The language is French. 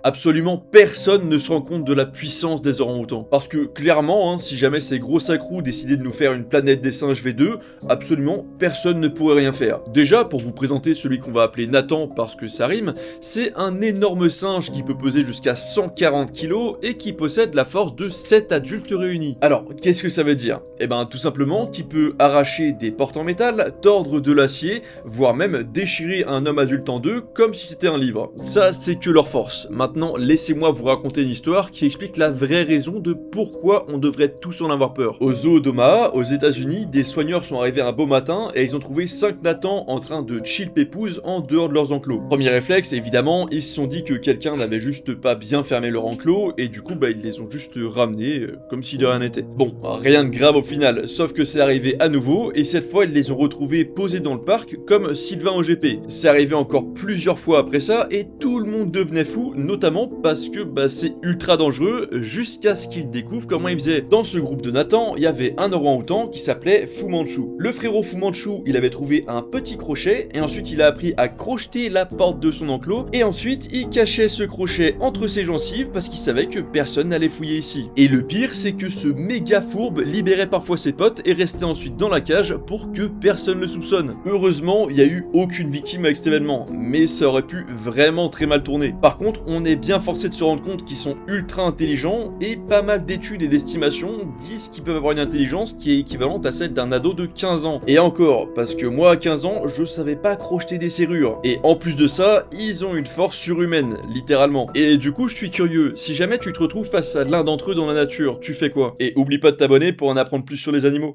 Absolument personne ne se rend compte de la puissance des orang-outans. Parce que clairement, si jamais ces gros sacrous décidaient de nous faire une planète des singes V2, absolument personne ne pourrait rien faire. Déjà, pour vous présenter celui qu'on va appeler Nathan parce que ça rime, c'est un énorme singe qui peut peser jusqu'à 140 kg et qui possède la force de 7 adultes réunis. Alors, qu'est-ce que ça veut dire? Eh ben, tout simplement qu'il peut arracher des portes en métal, tordre de l'acier, voire même déchirer un homme adulte en deux comme si c'était un livre. Ça, c'est que leur force. Maintenant, laissez-moi vous raconter une histoire qui explique la vraie raison de pourquoi on devrait tous en avoir peur. Au zoo d'Omaha, aux États-Unis, des soigneurs sont arrivés un beau matin et ils ont trouvé 5 Nathans en train de chill pépouze en dehors de leurs enclos. Premier réflexe, évidemment, ils se sont dit que quelqu'un n'avait juste pas bien fermé leur enclos et du coup, ils les ont juste ramenés comme si de rien n'était. Bon, rien de grave au final, sauf que c'est arrivé à nouveau et cette fois, ils les ont retrouvés posés dans le parc comme Sylvain au GP. C'est arrivé encore plusieurs fois après ça et tout le monde devenait fou, notamment parce que c'est ultra dangereux jusqu'à ce qu'ils découvrent comment ils faisaient. Dans ce groupe de Nathan, il y avait un orang-outan qui s'appelait Fu Manchu. Le frérot Fu Manchu, il avait trouvé un petit crochet et ensuite il a appris à crocheter la porte de son enclos et ensuite il cachait ce crochet entre ses gencives parce qu'il savait que personne n'allait fouiller ici. Et le pire, c'est que ce méga fourbe libérait parfois ses potes et restait ensuite dans la cage pour que personne le soupçonne. Heureusement, il n'y a eu aucune victime avec cet événement, mais ça aurait pu vraiment très mal tourner. Par contre, on est bien forcé de se rendre compte qu'ils sont ultra intelligents et pas mal d'études et d'estimations disent qu'ils peuvent avoir une intelligence qui est équivalente à celle d'un ado de 15 ans. Et encore, parce que moi à 15 ans, je savais pas crocheter des serrures. Et en plus de ça, ils ont une force surhumaine, littéralement. Et du coup, je suis curieux, si jamais tu te retrouves face à l'un d'entre eux dans la nature, tu fais quoi? Et oublie pas de t'abonner pour en apprendre plus sur les animaux.